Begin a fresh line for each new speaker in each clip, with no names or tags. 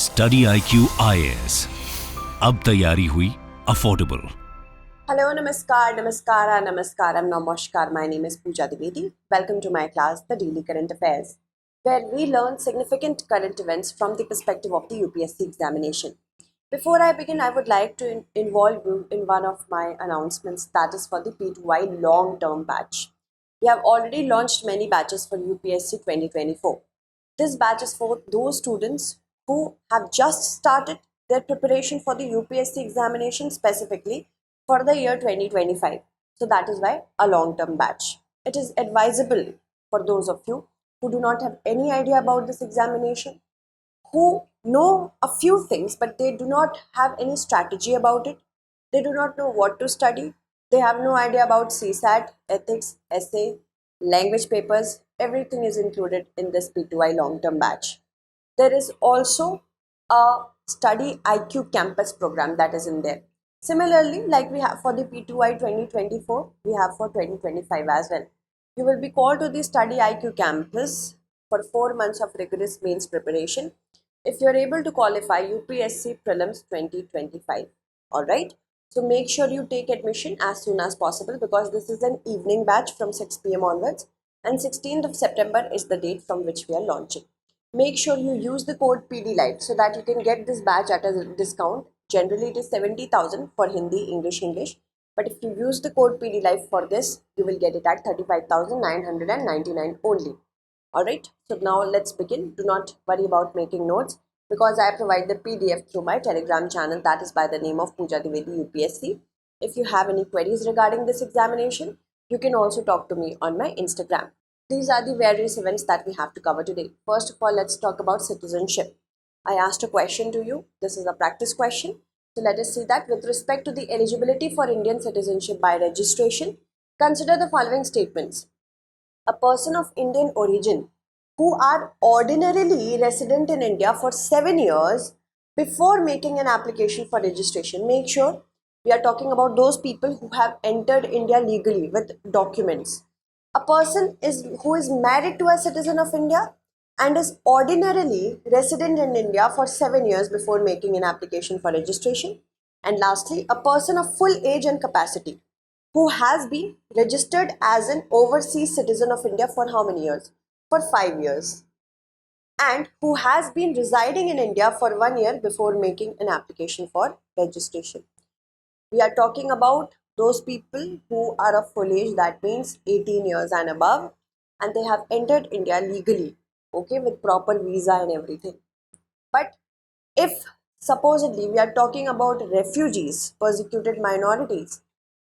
StudyIQ IAS। अब तैयारी हुई affordable.
Hello, Namaskar, Namaskara, Namaskaram, Namaskar. My name is Pooja Dwivedi. Welcome to my class, The Daily Current Affairs, where we learn significant current events from the perspective of the UPSC examination. Before I begin, I would like to involve you in one of my announcements, that is for the P2Y long-term batch. We have already launched many batches for UPSC 2024. This batch is for those students who have just started their preparation for the UPSC examination, specifically for the year 2025. So that is why a long-term batch. It is advisable for those of you who do not have any idea about this examination, who know a few things but they do not have any strategy about it. They do not know what to study. They have no idea about CSAT, ethics, essay, language papers. Everything is included in this P2I long-term batch. There is also a Study IQ campus program that is in there. Similarly, like we have for the P2I 2024, we have for 2025 as well. You will be called to the Study IQ campus for 4 months of rigorous mains preparation if you are able to qualify UPSC Prelims 2025. Alright, so make sure you take admission as soon as possible because this is an evening batch from 6 p.m. onwards, and 16th of September is the date from which we are launching. Make sure you use the code PDLive so that you can get this batch at a discount. Generally it is 70,000 for Hindi, English, but if you use the code PDLive for this, you will get it at 35,999 only. Alright, so now let's begin. Do not worry about making notes because I provide the PDF through my Telegram channel, that is by the name of Pooja Dwivedi UPSC. If you have any queries regarding this examination, you can also talk to me on my Instagram. These are the various events that we have to cover today. First of all, let's talk about citizenship. I asked a question to you. This is a practice question. So let us see that with respect to the eligibility for Indian citizenship by registration, consider the following statements. A person of Indian origin who are ordinarily resident in India for 7 years before making an application for registration. Make sure we are talking about those people who have entered India legally with documents. A person who is married to a citizen of India and is ordinarily resident in India for 7 years before making an application for registration. And lastly, a person of full age and capacity who has been registered as an overseas citizen of India for how many years? For 5 years. And who has been residing in India for 1 year before making an application for registration. We are talking about those people who are of full age, that means 18 years and above, and they have entered India legally, okay, with proper visa and everything. But if supposedly we are talking about refugees, persecuted minorities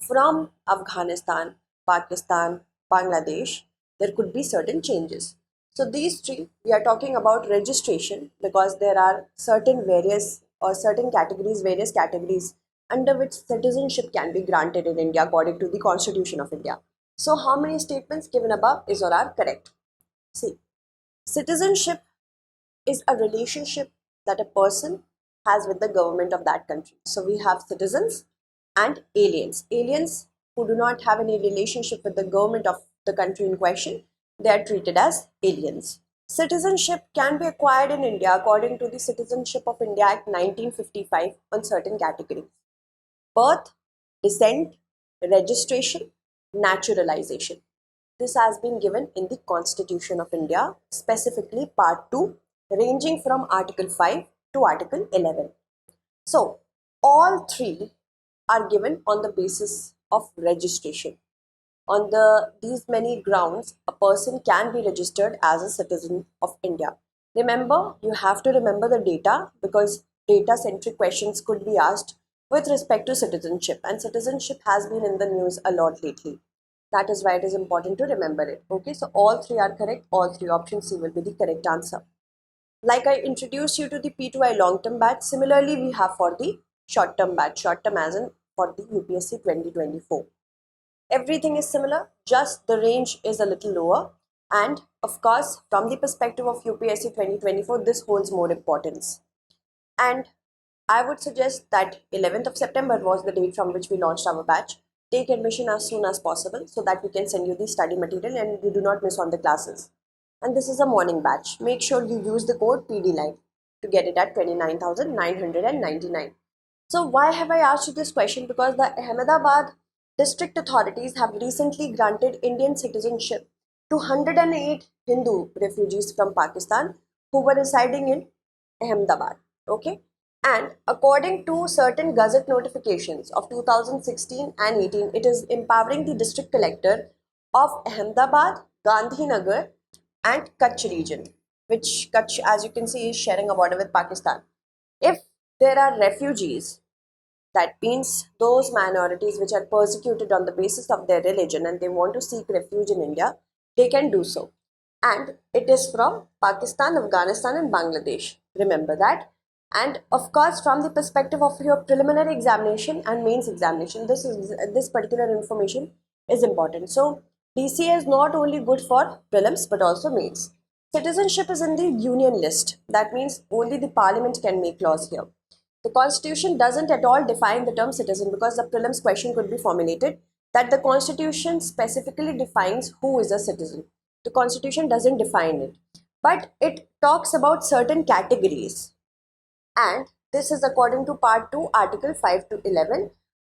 from Afghanistan, Pakistan, Bangladesh, there could be certain changes. So these three, we are talking about registration because there are certain various various categories under which citizenship can be granted in India according to the Constitution of India. So how many statements given above is or are correct? See, citizenship is a relationship that a person has with the government of that country. So we have citizens and aliens. Aliens who do not have any relationship with the government of the country in question, they are treated as aliens. Citizenship can be acquired in India according to the Citizenship of India Act 1955 on certain categories: birth, descent, registration, naturalization. This has been given in the Constitution of India, specifically Part 2, ranging from Article 5 to Article 11. So, all three are given on the basis of registration. On these many grounds, a person can be registered as a citizen of India. Remember, you have to remember the data because data-centric questions could be asked with respect to citizenship, and citizenship has been in the news a lot lately. That is why it is important to remember it. Okay, so all three are correct. All three options C will be the correct answer. Like I introduced you to the P2I long-term batch, similarly we have for the short-term batch, short-term as in for the UPSC 2024. Everything is similar, just the range is a little lower, and of course from the perspective of UPSC 2024 this holds more importance. And I would suggest that 11th of September was the date from which we launched our batch. Take admission as soon as possible so that we can send you the study material and you do not miss on the classes. And this is a morning batch. Make sure you use the code PDLive. to get it at 29,999. So why have I asked you this question? Because the Ahmedabad district authorities have recently granted Indian citizenship to 108 Hindu refugees from Pakistan who were residing in Ahmedabad. Okay, and according to certain gazette notifications of 2016 and 18, it is empowering the district collector of Ahmedabad, Gandhinagar, and Kutch region, which Kutch, as you can see, is sharing a border with Pakistan. If there are refugees, that means those minorities which are persecuted on the basis of their religion and they want to seek refuge in India, they can do so. And it is from Pakistan, Afghanistan, and Bangladesh. Remember that. And of course, from the perspective of your preliminary examination and mains examination, this particular information is important. So DCA is not only good for prelims but also mains. Citizenship is in the union list. That means only the parliament can make laws here. The constitution doesn't at all define the term citizen, because the prelims question could be formulated that the constitution specifically defines who is a citizen. The constitution doesn't define it, but it talks about certain categories. And this is according to part 2, article 5 to 11.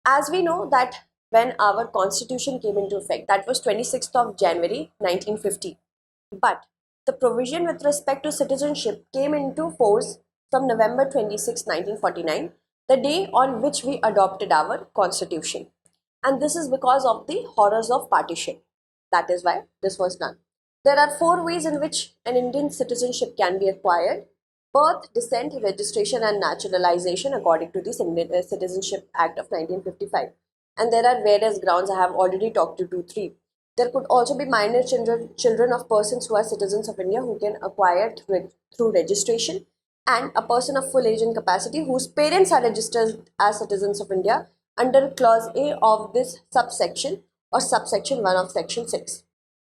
As we know that when our constitution came into effect, that was 26th of January 1950. But the provision with respect to citizenship came into force from November 26, 1949, the day on which we adopted our constitution. And this is because of the horrors of partition. That is why this was done. There are 4 ways in which an Indian citizenship can be acquired: birth, descent, registration, and naturalization, according to the Citizenship Act of 1955. And there are various grounds. I have already talked to 2-3. There could also be minor children of persons who are citizens of India who can acquire through registration, and a person of full age and capacity whose parents are registered as citizens of India under clause A of this subsection or subsection 1 of section 6.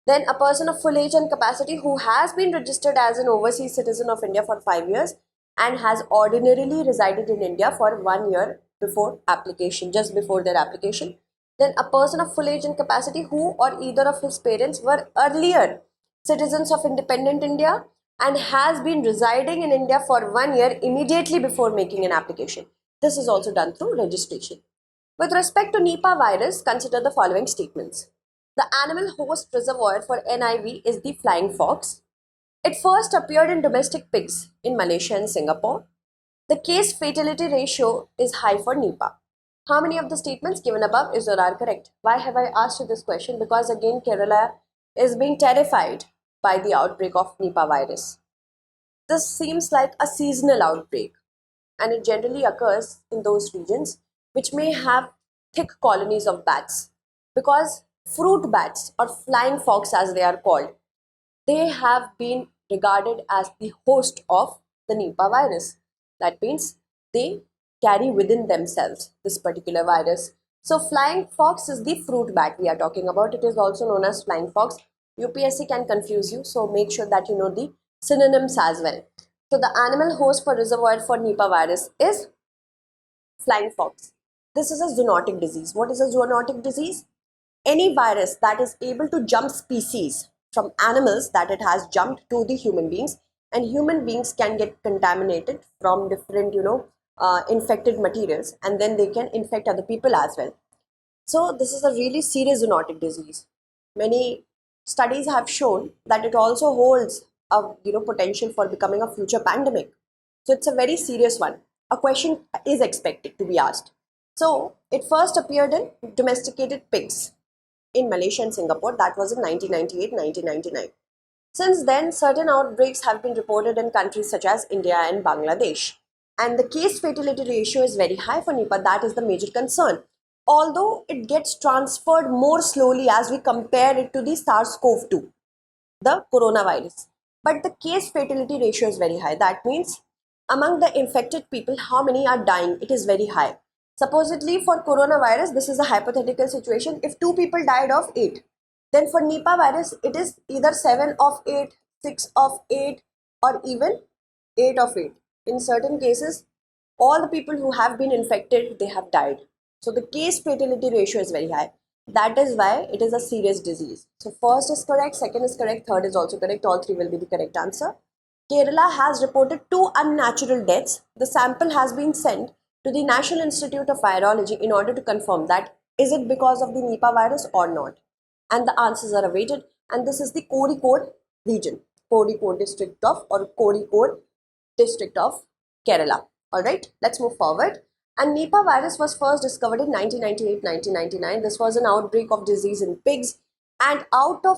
Then a person of full age and capacity who has been registered as an overseas citizen of India for 5 years and has ordinarily resided in India for 1 year before application, just before their application. Then a person of full age and capacity who or either of his parents were earlier citizens of independent India and has been residing in India for 1 year immediately before making an application. This is also done through registration. With respect to Nipah virus, consider the following statements. The animal host reservoir for NIV is the flying fox. It first appeared in domestic pigs in Malaysia and Singapore. The case fatality ratio is high for Nipah. How many of the statements given above is or are correct? Why have I asked you this question? Because again, Kerala is being terrified by the outbreak of Nipah virus. This seems like a seasonal outbreak, and it generally occurs in those regions which may have thick colonies of bats, because fruit bats, or flying fox as they are called, they have been regarded as the host of the Nipah virus. That means they carry within themselves this particular virus. So flying fox is the fruit bat we are talking about. It is also known as flying fox. UPSC can confuse you, so make sure that you know the synonyms as well. So the animal host for reservoir for Nipah virus is flying fox. This is a zoonotic disease. What is a zoonotic disease? Any virus that is able to jump species from animals that it has jumped to the human beings, and human beings can get contaminated from different infected materials, and then they can infect other people as well. So this is a really serious zoonotic disease. Many studies have shown that it also holds a potential for becoming a future pandemic. So it's a very serious one. A question is expected to be asked. So it first appeared in domesticated pigs in Malaysia and Singapore. That was in 1998-1999. Since then, certain outbreaks have been reported in countries such as India and Bangladesh. And the case fatality ratio is very high for Nipah. That is the major concern. Although it gets transferred more slowly as we compare it to the SARS-CoV-2, the coronavirus. But the case fatality ratio is very high. That means among the infected people, how many are dying? It is very high. Supposedly for coronavirus, this is a hypothetical situation. If 2 people died of 8, then for Nipah virus, it is either 7 of 8, 6 of 8, or even 8 of 8. In certain cases, all the people who have been infected, they have died. So the case fatality ratio is very high. That is why it is a serious disease. So first is correct, second is correct, third is also correct. All 3 will be the correct answer. Kerala has reported 2 unnatural deaths. The sample has been sent to the National Institute of Virology in order to confirm that is it because of the Nipah virus or not. And the answers are awaited. And this is the Kozhikode region, Kozhikode district of or Kozhikode district of Kerala. Alright, let's move forward. And Nipah virus was first discovered in 1998-1999. This was an outbreak of disease in pigs, and out of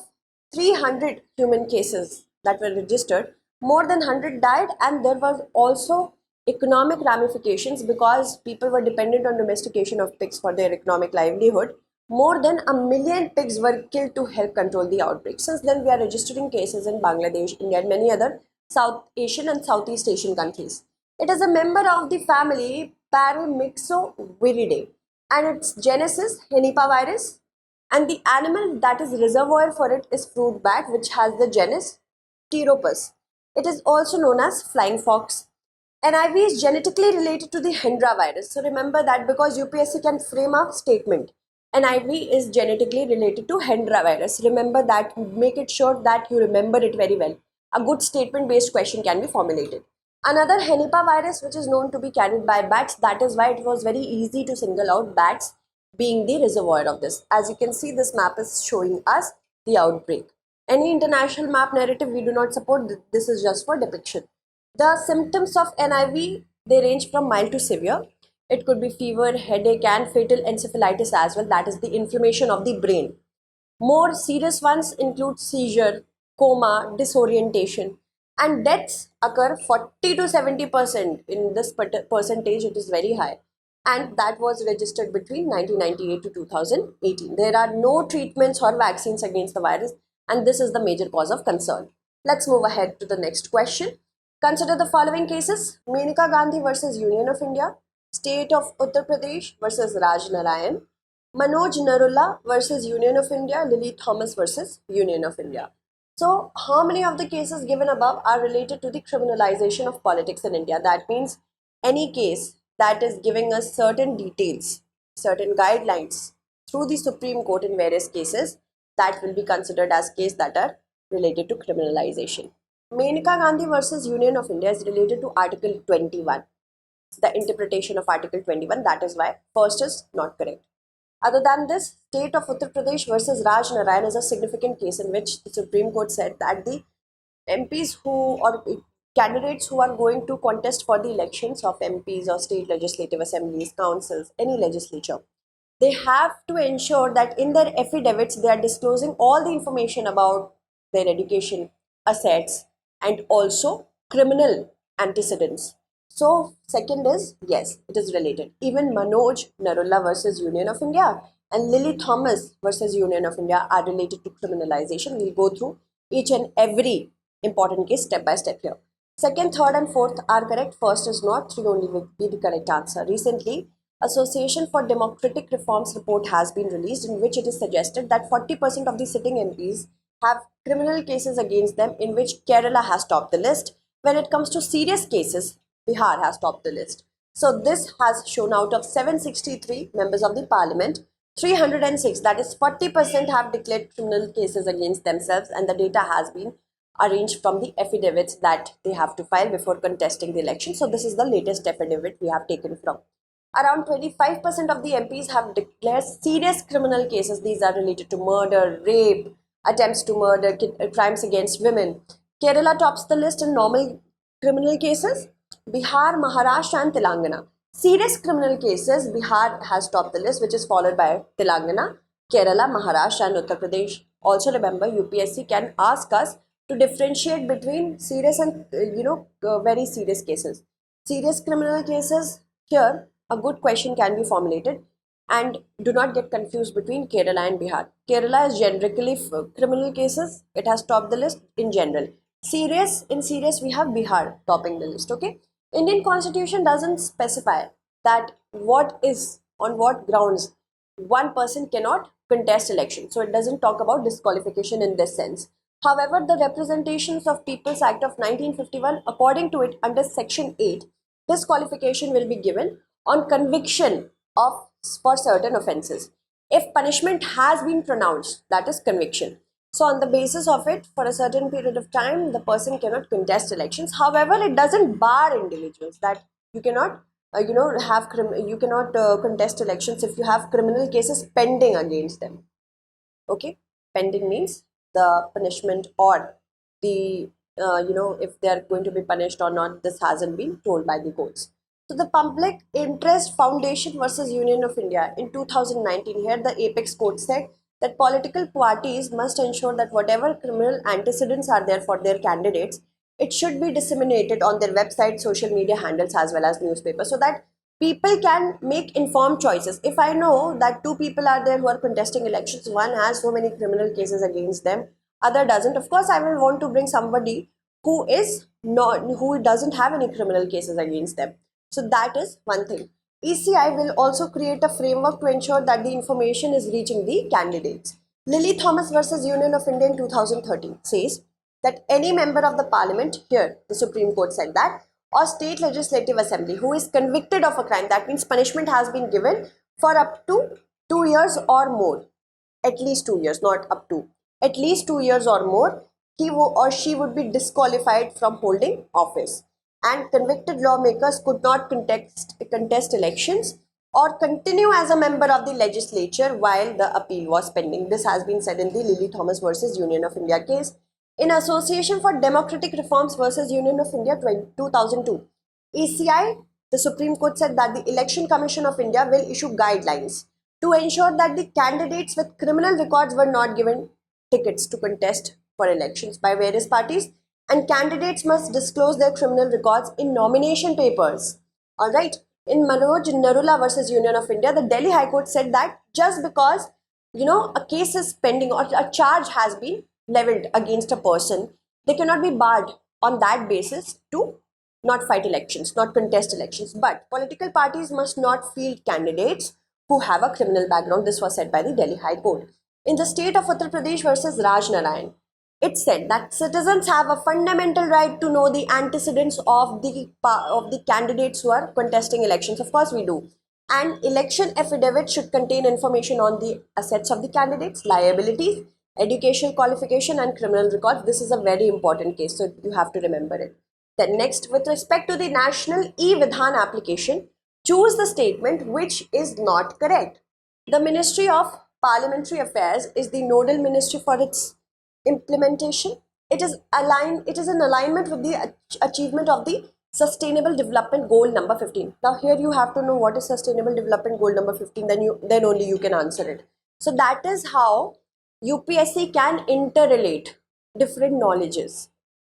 300 human cases that were registered, more than 100 died, and there was also economic ramifications because people were dependent on domestication of pigs for their economic livelihood. More than 1 million pigs were killed to help control the outbreak. Since then, we are registering cases in Bangladesh, India, and many other South Asian and Southeast Asian countries. It is a member of the family Paramyxoviridae, and its genesis Nipah virus, and the animal that is reservoir for it is fruit bat, which has the genus Pteropus. It is also known as flying fox. NIV is genetically related to the Hendra virus. So remember that because UPSC can frame a statement. NIV is genetically related to Hendra virus. Remember that, make it sure that you remember it very well. A good statement based question can be formulated. Another Nipah virus which is known to be carried by bats, that is why it was very easy to single out bats being the reservoir of this. As you can see, this map is showing us the outbreak. Any international map narrative we do not support, this is just for depiction. The symptoms of NIV, they range from mild to severe. It could be fever, headache, and fatal encephalitis as well, that is the inflammation of the brain. More serious ones include seizure, coma, disorientation, and deaths occur 40 to 70%. In this percentage, it is very high, and that was registered between 1998 to 2018. There are no treatments or vaccines against the virus, and this is the major cause of concern. Let's move ahead to the next question. Consider the following cases: Maneka Gandhi versus Union of India, State of Uttar Pradesh versus Raj Narayan, Manoj Narulla versus Union of India, Lily Thomas versus Union of India. So, how many of the cases given above are related to the criminalization of politics in India? That means any case that is giving us certain details, certain guidelines through the Supreme Court in various cases, that will be considered as cases that are related to criminalization. Maneka Gandhi versus Union of India is related to Article 21. The interpretation of Article 21, that is why first is not correct. Other than this, State of Uttar Pradesh versus Raj Narayan is a significant case in which the Supreme Court said that the MPs who or candidates who are going to contest for the elections of MPs or state legislative assemblies, councils, any legislature, they have to ensure that in their affidavits they are disclosing all the information about their education, assets, and also criminal antecedents. So, second is, yes, it is related. Even Manoj Narulla versus Union of India and Lily Thomas versus Union of India are related to criminalization. We'll go through each and every important case step by step here. Second, third, and fourth are correct. First is not. Three only will be the correct answer. Recently, Association for Democratic Reforms report has been released in which it is suggested that 40% of the sitting MPs have criminal cases against them, in which Kerala has topped the list. When it comes to serious cases, Bihar has topped the list. So this has shown out of 763 members of the parliament, 306, that is 40%, have declared criminal cases against themselves, and the data has been arranged from the affidavits that they have to file before contesting the election. So this is the latest affidavit we have taken from. Around 25% of the MPs have declared serious criminal cases. These are related to murder, rape, attempts to murder, crimes against women. Kerala tops the list in normal criminal cases. Bihar, Maharashtra, and Telangana. Serious criminal cases, Bihar has topped the list, which is followed by Telangana, Kerala, Maharashtra, and Uttar Pradesh. Also remember, UPSC can ask us to differentiate between serious and very serious cases. Serious criminal cases, here a good question can be formulated, and do not get confused between Kerala and Bihar. Kerala is generically criminal cases, it has topped the list in general. In serious we have Bihar topping the list. Okay, Indian constitution doesn't specify that on what grounds one person cannot contest election, so it doesn't talk about disqualification in this sense. However, the Representations of People's Act of 1951, according to it, under section 8, disqualification will be given on conviction for certain offences. If punishment has been pronounced, that is conviction. So on the basis of it, for a certain period of time, the person cannot contest elections. However, it doesn't bar individuals that you cannot, you cannot contest elections if you have criminal cases pending against them. Okay, pending means the punishment or the if they are going to be punished or not. This hasn't been told by the courts. So the Public Interest Foundation versus Union of India in 2019, here the apex court said that political parties must ensure that whatever criminal antecedents are there for their candidates, it should be disseminated on their website, social media handles, as well as newspapers, so that people can make informed choices. If I know that two people are there who are contesting elections, one has so many criminal cases against them, other doesn't, of course I will want to bring somebody who doesn't have any criminal cases against them. So that is one thing. ECI will also create a framework to ensure that the information is reaching the candidates. Lily Thomas versus Union of India in 2013 says that any member of the parliament, here the Supreme Court said that, or state legislative assembly who is convicted of a crime, that means punishment has been given for up to 2 years or more, at least 2 years, not up to, at least 2 years or more, he or she would be disqualified from holding office. And convicted lawmakers could not contest elections or continue as a member of the legislature while the appeal was pending. This has been said in the Lily Thomas versus Union of India case. In Association for Democratic Reforms versus Union of India 2002, ECI, the Supreme Court said that the Election Commission of India will issue guidelines to ensure that the candidates with criminal records were not given tickets to contest for elections by various parties, and candidates must disclose their criminal records in nomination papers. Alright, in Manoj Narula versus Union of India, the Delhi High Court said that just because a case is pending or a charge has been leveled against a person, they cannot be barred on that basis to not fight elections, not contest elections. But political parties must not field candidates who have a criminal background. This was said by the Delhi High Court. In the state of Uttar Pradesh versus Raj Narayan, it said that citizens have a fundamental right to know the antecedents of the candidates who are contesting elections. Of course, we do. And election affidavit should contain information on the assets of the candidates, liabilities, educational qualification, and criminal records. This is a very important case, so you have to remember it. Then next, with respect to the national e-Vidhan application, choose the statement which is not correct. The Ministry of Parliamentary Affairs is the nodal ministry for its implementation. It is in alignment with the achievement of the Sustainable Development Goal number 15. Now here you have to know what is Sustainable Development Goal number 15, then only you can answer it. So that is how UPSC can interrelate different knowledges,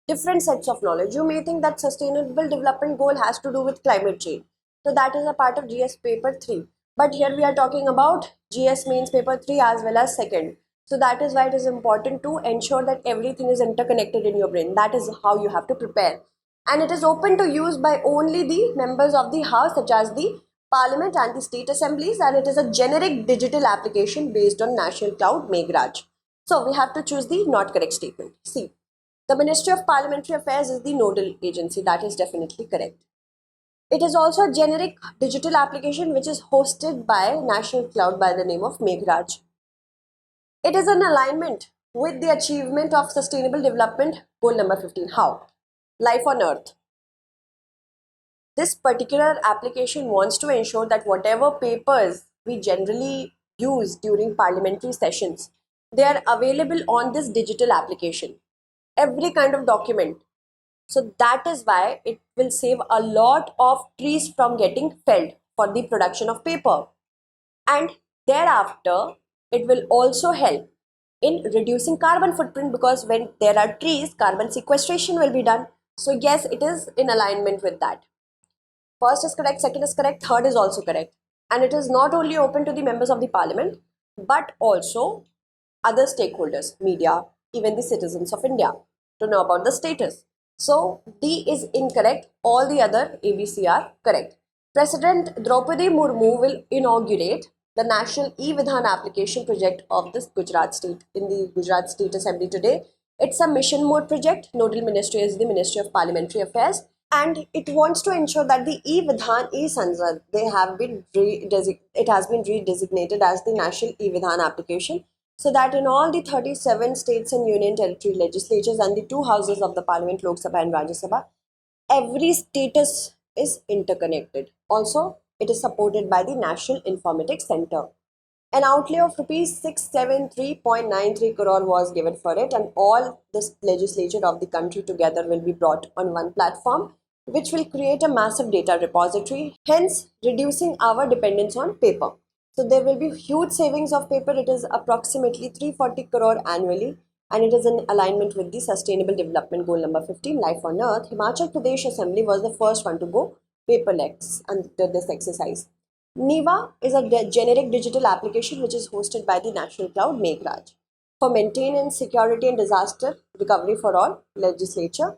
different sets of knowledge. You may think that Sustainable Development Goal has to do with climate change. So that is a part of GS paper 3. But here we are talking about GS mains paper 3 as well as second. So that is why it is important to ensure that everything is interconnected in your brain. That is how you have to prepare. And it is open to use by only the members of the house, such as the parliament and the state assemblies, and it is a generic digital application based on National Cloud Meghraj. So we have to choose the not correct statement. C. The Ministry of Parliamentary Affairs is the nodal agency. That is definitely correct. It is also a generic digital application which is hosted by National Cloud by the name of Meghraj. It is in alignment with the achievement of Sustainable Development Goal number 15. How? Life on Earth. This particular application wants to ensure that whatever papers we generally use during parliamentary sessions, they are available on this digital application. Every kind of document. So that is why it will save a lot of trees from getting felled for the production of paper. And thereafter, it will also help in reducing carbon footprint, because when there are trees, carbon sequestration will be done. So yes, it is in alignment with that. First is correct, second is correct, third is also correct. And it is not only open to the members of the parliament, but also other stakeholders, media, even the citizens of India, to know about the status. So D is incorrect, all the other ABC are correct. President Draupadi Murmu will inaugurate the National e-Vidhan application project of this Gujarat state in the Gujarat State Assembly today. It's a mission mode project. Nodal ministry is the Ministry of Parliamentary Affairs, and it wants to ensure that the e-Vidhan e-Sansad, it has been redesignated as the National e-Vidhan application. so that in all the 37 states and union territory legislatures and the two houses of the parliament, Lok Sabha and Rajya Sabha, every status is interconnected. Also, it is supported by the National Informatics Center. An outlay of rupees 673.93 crore was given for it, and all the legislature of the country together will be brought on one platform, which will create a massive data repository, hence reducing our dependence on paper. So there will be huge savings of paper. It is approximately 340 crore annually, and it is in alignment with the Sustainable Development Goal number 15, Life on Earth. Himachal Pradesh Assembly was the first one to go paperless under this exercise. Niva is a generic digital application which is hosted by the National Cloud Meghraj for maintenance, security and disaster recovery for all legislature.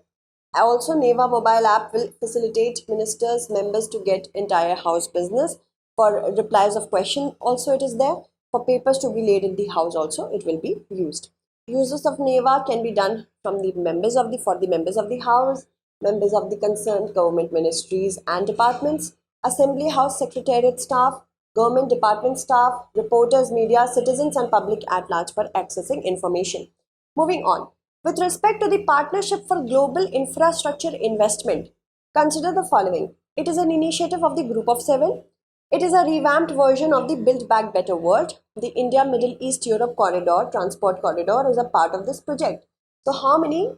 Also, Neva mobile app will facilitate ministers, members to get entire house business for replies of question. Also, it is there for papers to be laid in the house. Also, it will be used. Uses of Neva can be done from the members of the for the members of the house, members of the concerned government ministries and departments, assembly house secretariat staff, government department staff, reporters, media, citizens and public at large for accessing information. Moving on. With respect to the Partnership for Global Infrastructure Investment, consider the following. It is an initiative of the Group of Seven. It is a revamped version of the Build Back Better World. The India Middle East Europe Corridor, Transport Corridor, is a part of this project. So, how many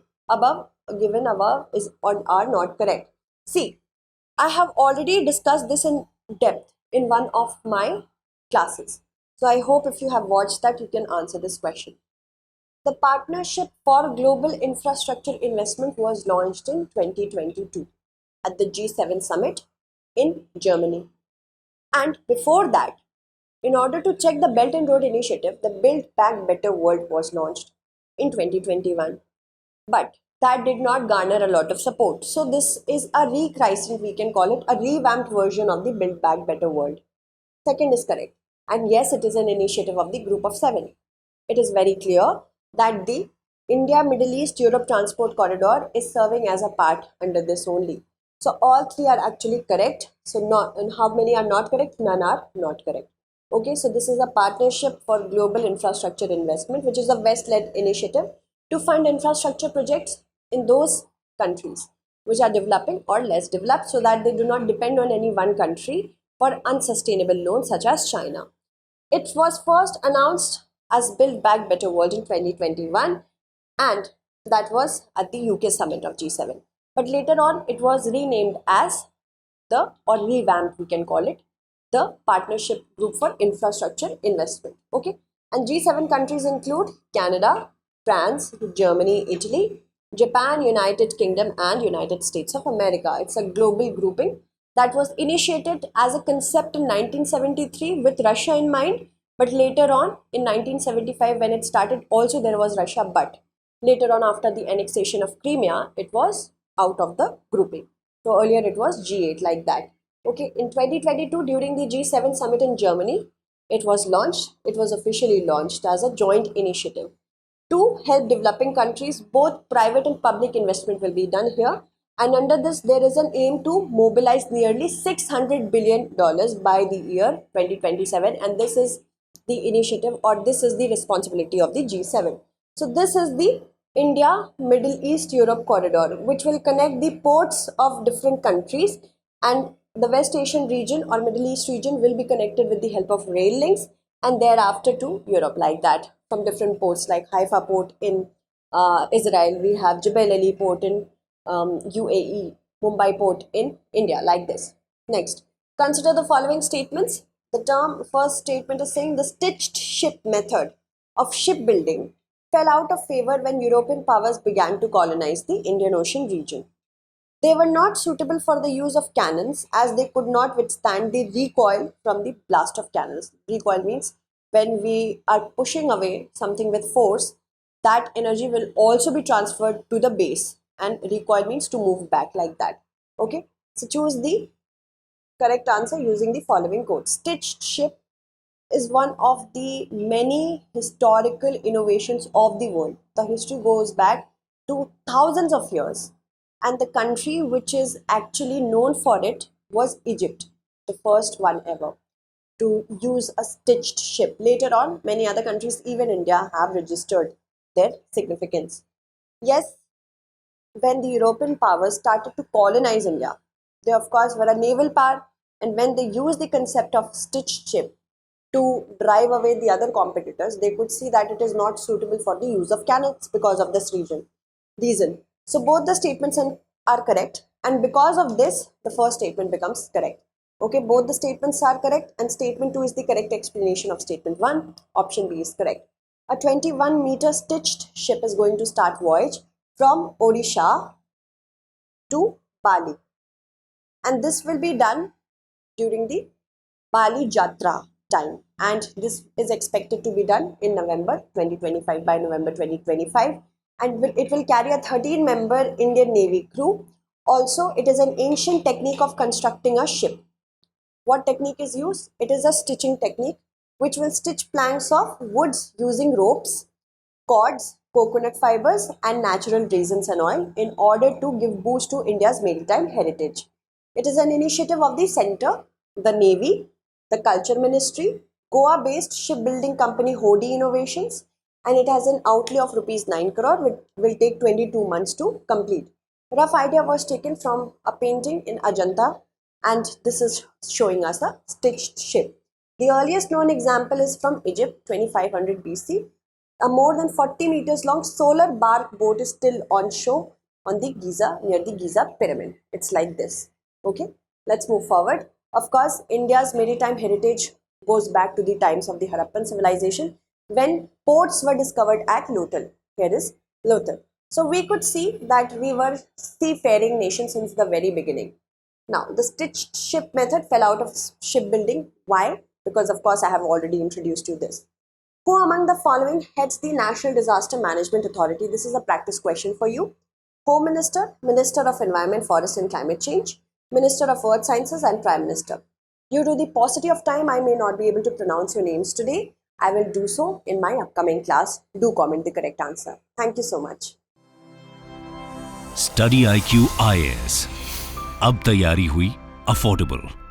given above is or are not correct? See, I have already discussed this in depth in one of my classes. So, I hope if you have watched that, you can answer this question. The Partnership for Global Infrastructure Investment was launched in 2022 at the G7 summit in Germany. And before that, in order to check the Belt and Road Initiative, the Build Back Better World was launched in 2021. But that did not garner a lot of support. So this is a rechristling, we can call it a revamped version of the Build Back Better World. Second is correct. And yes, it is an initiative of the Group of Seven. It is very clear that the India Middle East Europe Transport Corridor is serving as a part under this only. So all three are actually correct. So not, and how many are not correct? None are not correct. Okay, so this is a Partnership for Global Infrastructure Investment, which is a West-led initiative to fund infrastructure projects in those countries which are developing or less developed, so that they do not depend on any one country for unsustainable loans such as China. It was first announced as Build Back Better World in 2021, and that was at the UK summit of G7. But later on, it was renamed as or revamped, we can call it, the Partnership Group for Infrastructure Investment. Okay, and G7 countries include Canada, France, Germany, Italy, Japan, United Kingdom, and United States of America. It's a global grouping that was initiated as a concept in 1973 with Russia in mind, but later on in 1975 when it started, also there was Russia, but later on after the annexation of Crimea, it was out of the grouping. So earlier it was G8 like that. Okay, in 2022 during the G7 summit in Germany, it was officially launched as a joint initiative to help developing countries. Both private and public investment will be done here, and under this there is an aim to mobilize nearly $600 billion by the year 2027, and this is the initiative, or this is the responsibility of the G7. So this is the India Middle East Europe corridor, which will connect the ports of different countries, and the West Asian region or Middle East region will be connected with the help of rail links, and thereafter to Europe, like that, from different ports like Haifa port in Israel, we have Jebel Ali port in UAE, Mumbai port in India, like this. Next, consider the following statements. The term first statement is saying the stitched ship method of shipbuilding fell out of favor when European powers began to colonize the Indian Ocean region. They were not suitable for the use of cannons as they could not withstand the recoil from the blast of cannons. Recoil means when we are pushing away something with force, that energy will also be transferred to the base, and recoil means to move back, like that. Okay, so choose the correct answer using the following quote. Stitched ship is one of the many historical innovations of the world. The history goes back to thousands of years, and the country which is actually known for it was Egypt, the first one ever. to use a stitched ship. Later on, many other countries, even India, have registered their significance. Yes, when the European powers started to colonize India, they of course were a naval power, and when they used the concept of stitched ship to drive away the other competitors, they could see that it is not suitable for the use of cannons because of this reason. So both the statements are correct, and because of this, the first statement becomes correct. Okay, both the statements are correct, and statement 2 is the correct explanation of statement 1. Option B is correct. A 21-meter stitched ship is going to start voyage from Odisha to Bali, and this will be done during the Bali Jatra time, and this is expected to be done in November 2025, by November 2025, and it will carry a 13-member Indian Navy crew. Also, it is an ancient technique of constructing a ship. What technique is used? It is a stitching technique which will stitch planks of woods using ropes, cords, coconut fibers, and natural raisins and oil in order to give boost to India's maritime heritage. It is an initiative of the Center, the Navy, the Culture Ministry, Goa-based shipbuilding company Hodi Innovations, and it has an outlay of rupees 9 crore, which will take 22 months to complete. Rough idea was taken from a painting in Ajanta, and this is showing us a stitched ship. The earliest known example is from Egypt, 2500 BC. A more than 40 meters long solar bark boat is still on show on the Giza, near the Giza pyramid. It's like this. Okay, let's move forward. Of course, India's maritime heritage goes back to the times of the Harappan civilization when ports were discovered at Lothal. Here is Lothal. So we could see that we were seafaring nation since the very beginning. Now, the stitched ship method fell out of shipbuilding. Why? Because of course I have already introduced you this. Who among the following heads the National Disaster Management Authority? This is a practice question for you. Home Minister, Minister of Environment, Forest and Climate Change, Minister of Earth Sciences, and Prime Minister. Due to the paucity of time, I may not be able to pronounce your names today. I will do so in my upcoming class. Do comment the correct answer. Thank you so much.
StudyIQ IAS. अब तैयारी हुई affordable.